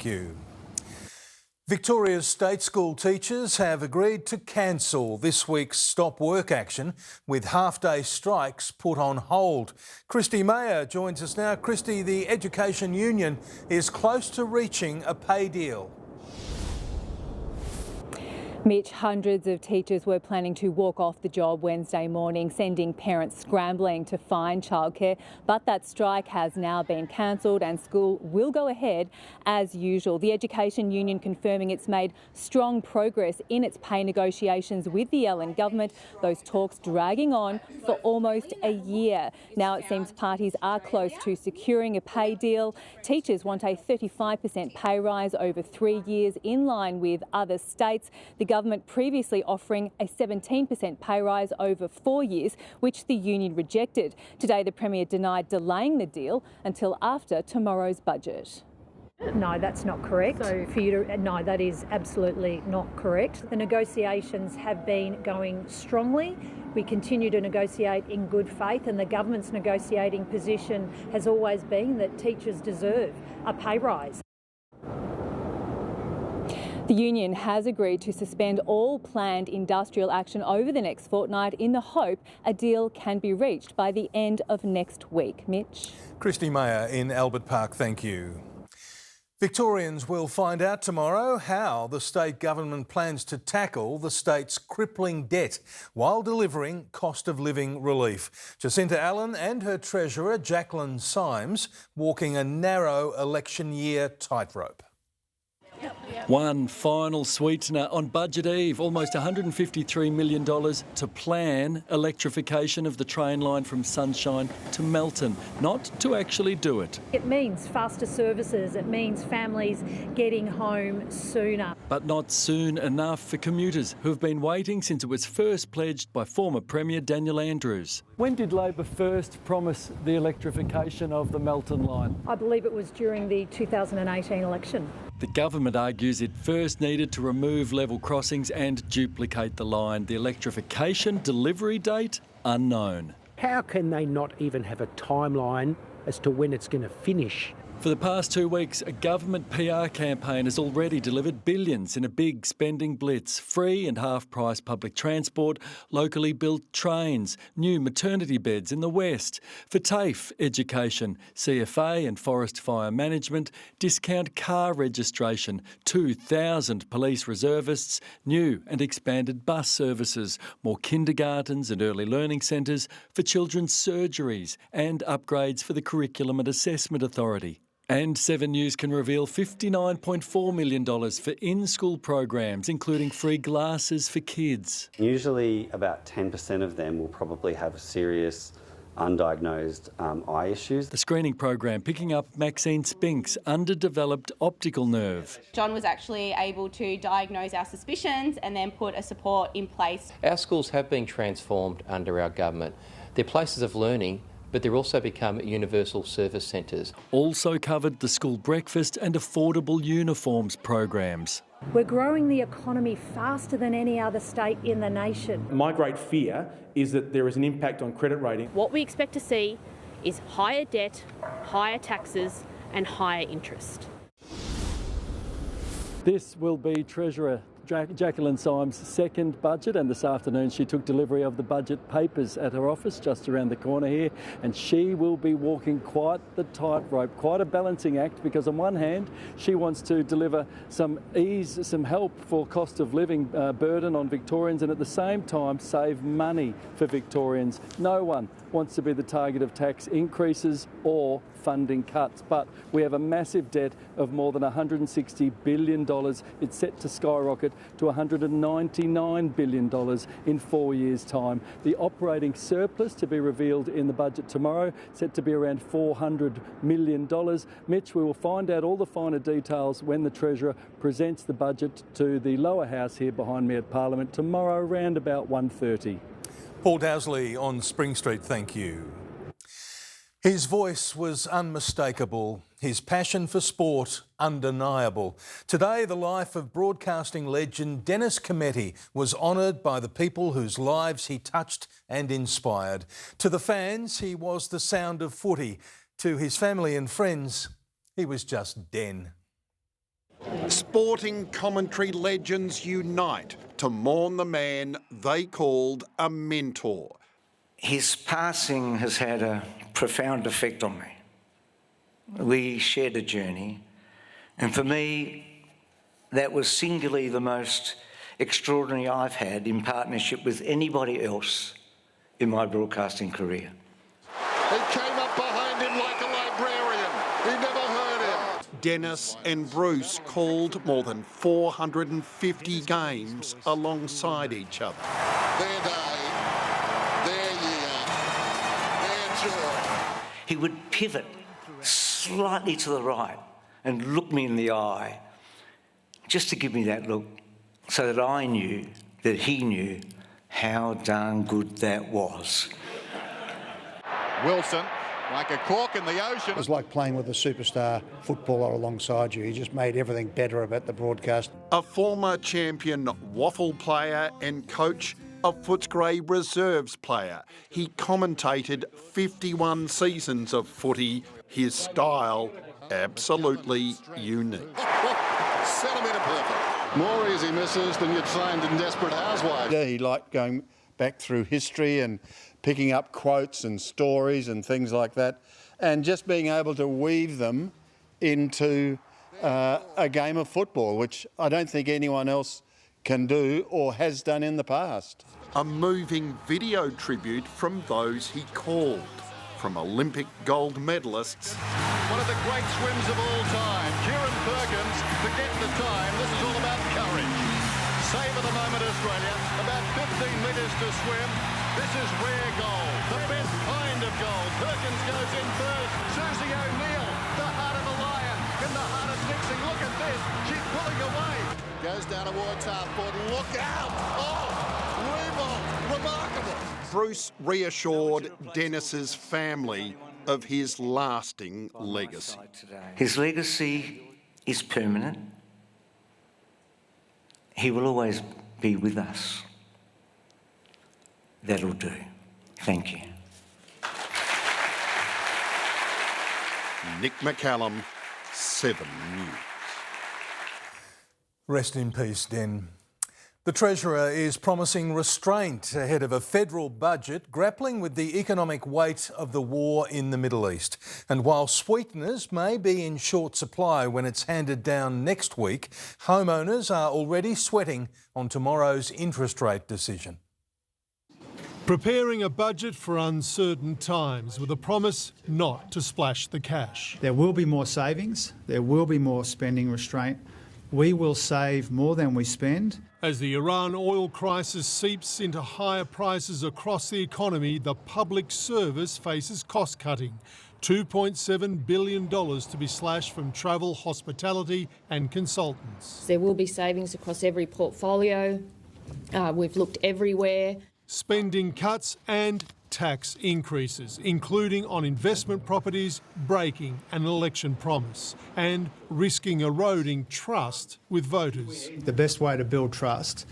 You. Victoria's state school teachers have agreed to cancel this week's stop work action with half-day strikes put on hold. Christy Mayer joins us now. Christy, the Education Union is close to reaching a pay deal. Mitch, hundreds of teachers were planning to walk off the job Wednesday morning, sending parents scrambling to find childcare. But that strike has now been cancelled and school will go ahead as usual. The Education Union confirming it's made strong progress in its pay negotiations with the Allen government, those talks dragging on for almost a year. Now it seems parties are close to securing a pay deal. Teachers want a 35% pay rise over 3 years in line with other states. The government previously offering a 17% pay rise over 4 years, which the union rejected. Today, the Premier denied delaying the deal until after tomorrow's budget. No, that's not correct. No, that is absolutely not correct. The negotiations have been going strongly. We continue to negotiate in good faith, and the government's negotiating position has always been that teachers deserve a pay rise. The union has agreed to suspend all planned industrial action over the next fortnight in the hope a deal can be reached by the end of next week. Mitch. Christy Mayer in Albert Park, thank you. Victorians will find out tomorrow how the state government plans to tackle the state's crippling debt while delivering cost of living relief. Jacinta Allen and her treasurer, Jacqueline Symes, walking a narrow election year tightrope. One final sweetener on budget eve, almost $153 million to plan electrification of the train line from Sunshine to Melton, not to actually do it. It means faster services, it means families getting home sooner. But not soon enough for commuters who have been waiting since it was first pledged by former Premier Daniel Andrews. When did Labor first promise the electrification of the Melton line? I believe it was during the 2018 election. The government argues it first needed to remove level crossings and duplicate the line. The electrification delivery date, unknown. How can they not even have a timeline as to when it's going to finish? For the past 2 weeks, a government PR campaign has already delivered billions in a big spending blitz. Free and half-price public transport, locally built trains, new maternity beds in the west. For TAFE education, CFA and forest fire management, discount car registration, 2,000 police reservists, new and expanded bus services, more kindergartens and early learning centres, for children's surgeries and upgrades for the Curriculum and Assessment Authority. And 7 News can reveal $59.4 million for in-school programs, including free glasses for kids. Usually about 10% of them will probably have serious undiagnosed eye issues. The screening program picking up Maxine Spink's underdeveloped optical nerve. John was actually able to diagnose our suspicions and then put a support in place. Our schools have been transformed under our government. They're places of learning, but they've also become universal service centres. Also covered the school breakfast and affordable uniforms programs. We're growing the economy faster than any other state in the nation. My great fear is that there is an impact on credit rating. What we expect to see is higher debt, higher taxes and higher interest. This will be Treasurer Jacqueline Symes' second budget, and this afternoon she took delivery of the budget papers at her office just around the corner here, and she will be walking quite the tightrope, quite a balancing act, because on one hand she wants to deliver some ease, some help for cost of living burden on Victorians, and at the same time save money for Victorians. No one wants to be the target of tax increases or funding cuts, but we have a massive debt of more than $160 billion. It's set to skyrocket to $199 billion in 4 years' time. The operating surplus to be revealed in the budget tomorrow, set to be around $400 million. Mitch, we will find out all the finer details when the Treasurer presents the budget to the lower house here behind me at Parliament tomorrow around about 1:30. Paul Dowsley on Spring Street, thank you. His voice was unmistakable, his passion for sport undeniable. Today, the life of broadcasting legend Dennis Cometti was honoured by the people whose lives he touched and inspired. To the fans, he was the sound of footy. To his family and friends, he was just Den. Sporting commentary legends unite to mourn the man they called a mentor. His passing has had a profound effect on me. We shared a journey, and for me, that was singularly the most extraordinary I've had in partnership with anybody else in my broadcasting career. He came up behind him like a librarian. He never heard him. Dennis and Bruce called more than 450 games alongside each other. Their day, their year, their joy. He would pivot slightly to the right and look me in the eye, just to give me that look, so that I knew that he knew how darn good that was. Wilson, like a cork in the ocean. It was like playing with a superstar footballer alongside you. He just made everything better about the broadcast. A former champion waffle player and coach, a Footscray reserves player. He commentated 51 seasons of footy. His style, absolutely unique. Centimetre perfect. More easy misses than you'd find in Desperate Housewives. Yeah, he liked going back through history and picking up quotes and stories and things like that, and just being able to weave them into a game of football, which I don't think anyone else can do or has done in the past. A moving video tribute from those he called, from Olympic gold medalists. One of the great swims of all time, Kieran Perkins, to get the time. This is all about courage. Savour the moment, Australia. About 15 metres to swim. This is rare gold, the best kind of gold. Perkins goes in first. Susie O'Neill, the heart of a lion, in the heart of Dixie. Look at this. She's pulling away. Goes down towards half-foot. Look out. Oh, Revolt. Remarkable. Bruce reassured Dennis's family of his lasting legacy. His legacy is permanent. He will always be with us. That'll do. Thank you. Nick McCallum, 7 News. Rest in peace, Den. The Treasurer is promising restraint ahead of a federal budget grappling with the economic weight of the war in the Middle East. And while sweeteners may be in short supply when it's handed down next week, homeowners are already sweating on tomorrow's interest rate decision. Preparing a budget for uncertain times with a promise not to splash the cash. There will be more savings, there will be more spending restraint. We will save more than we spend. As the Iran oil crisis seeps into higher prices across the economy, the public service faces cost cutting. $2.7 billion to be slashed from travel, hospitality and consultants. There will be savings across every portfolio. We've looked everywhere. Spending cuts and tax increases, including on investment properties, breaking an election promise and risking eroding trust with voters. The best way to build trust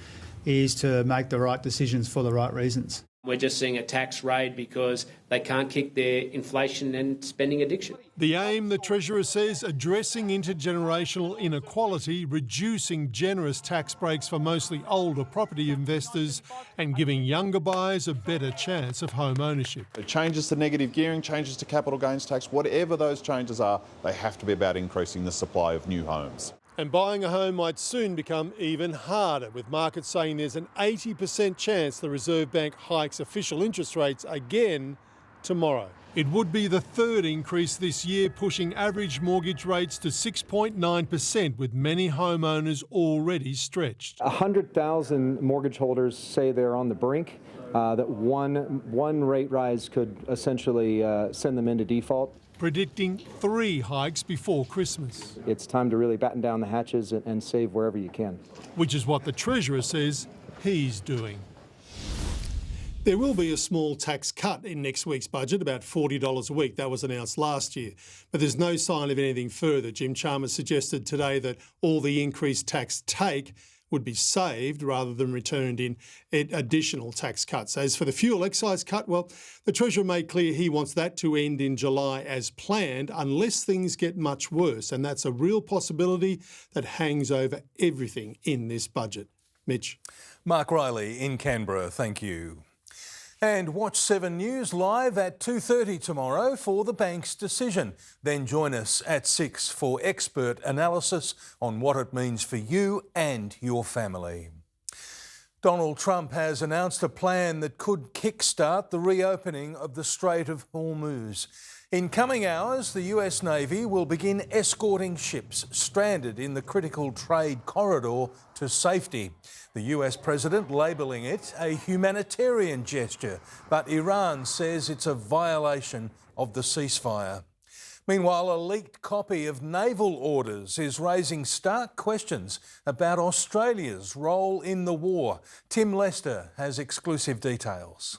is to make the right decisions for the right reasons. We're just seeing a tax raid because they can't kick their inflation and spending addiction. The aim, the Treasurer says, addressing intergenerational inequality, reducing generous tax breaks for mostly older property investors and giving younger buyers a better chance of home ownership. Changes to negative gearing, changes to capital gains tax, whatever those changes are, they have to be about increasing the supply of new homes. And buying a home might soon become even harder, with markets saying there's an 80% chance the Reserve Bank hikes official interest rates again tomorrow. It would be the third increase this year, pushing average mortgage rates to 6.9%, with many homeowners already stretched. 100,000 mortgage holders say they're on the brink, that one rate rise could essentially send them into default. Predicting 3 hikes before Christmas. It's time to really batten down the hatches and save wherever you can. Which is what the Treasurer says he's doing. There will be a small tax cut in next week's budget, about $40 a week. That was announced last year. But there's no sign of anything further. Jim Chalmers suggested today that all the increased tax take would be saved rather than returned in additional tax cuts. As for the fuel excise cut, well, the Treasurer made clear he wants that to end in July as planned unless things get much worse, and that's a real possibility that hangs over everything in this budget. Mitch. Mark Riley in Canberra, thank you. And watch 7 News live at 2:30 tomorrow for the bank's decision. Then join us at 6 for expert analysis on what it means for you and your family. Donald Trump has announced a plan that could kickstart the reopening of the Strait of Hormuz. In coming hours, the US Navy will begin escorting ships stranded in the critical trade corridor to safety. The US president labelling it a humanitarian gesture, but Iran says it's a violation of the ceasefire. Meanwhile, a leaked copy of naval orders is raising stark questions about Australia's role in the war. Tim Lester has exclusive details.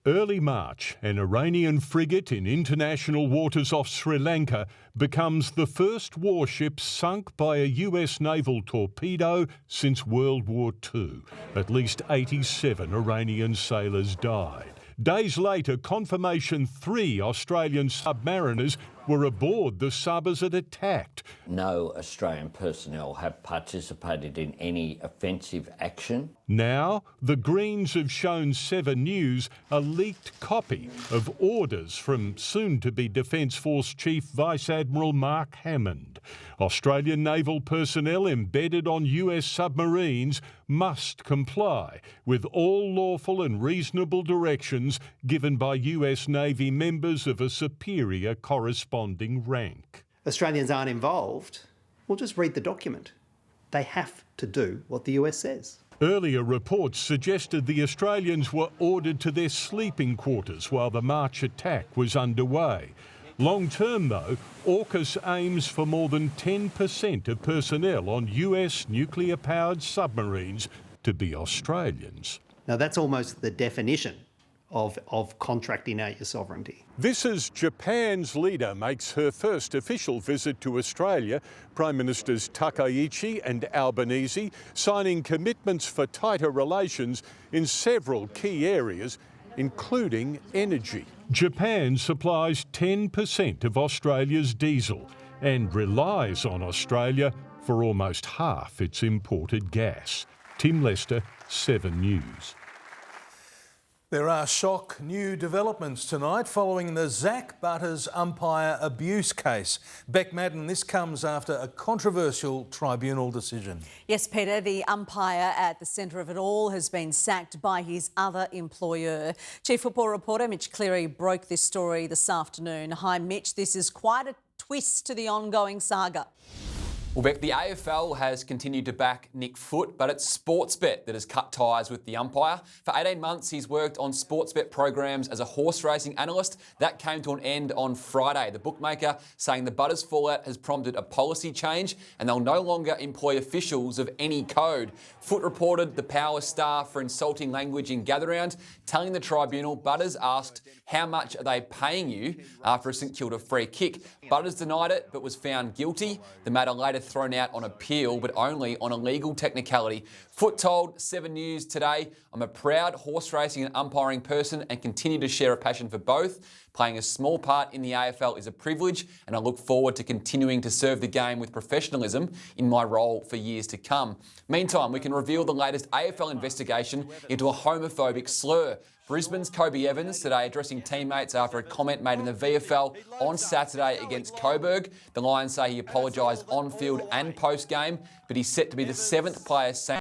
Early March, an Iranian frigate in international waters off Sri Lanka becomes the first warship sunk by a US naval torpedo since World War II. At least 87 Iranian sailors died. Days later, confirmation 3 Australian submariners were aboard the sub as it attacked. No Australian personnel have participated in any offensive action. Now, the Greens have shown 7 News a leaked copy of orders from soon-to-be Defence Force Chief Vice Admiral Mark Hammond. Australian naval personnel embedded on US submarines must comply with all lawful and reasonable directions given by US Navy members of a superior corresponding rank. Australians aren't involved. We'll just read the document. They have to do what the US says. Earlier reports suggested the Australians were ordered to their sleeping quarters while the March attack was underway. Long term, though, AUKUS aims for more than 10% of personnel on US nuclear-powered submarines to be Australians. Now, that's almost the definition of contracting out your sovereignty. This as Japan's leader makes her first official visit to Australia. Prime Ministers Takaichi and Albanese signing commitments for tighter relations in several key areas, including energy. Japan supplies 10% of Australia's diesel and relies on Australia for almost half its imported gas. Tim Lester, 7 News. There are shock new developments tonight following the Zach Butters umpire abuse case. Beck Madden, this comes after a controversial tribunal decision. Yes, Peter, the umpire at the centre of it all has been sacked by his other employer. Chief Football reporter Mitch Cleary broke this story this afternoon. Hi, Mitch. This is quite a twist to the ongoing saga. Well, Beck, the AFL has continued to back Nick Foote, but it's Sportsbet that has cut ties with the umpire. For 18 months, he's worked on Sportsbet programs as a horse racing analyst. That came to an end on Friday. The bookmaker saying the Butters fallout has prompted a policy change and they'll no longer employ officials of any code. Foote reported the Power star for insulting language in gather-round, telling the tribunal Butters asked, "How much are they paying you?" after a St Kilda free kick. Butters denied it but was found guilty. The matter later thrown out on appeal, but only on a legal technicality. Foote told 7 News today, "I'm a proud horse racing and umpiring person and continue to share a passion for both. Playing a small part in the AFL is a privilege and I look forward to continuing to serve the game with professionalism in my role for years to come." Meantime, we can reveal the latest AFL investigation into a homophobic slur. Brisbane's Kobe Evans today addressing teammates after a comment made in the VFL on Saturday against Coburg. The Lions say he apologised on field and post-game, but he's set to be the 7th player saying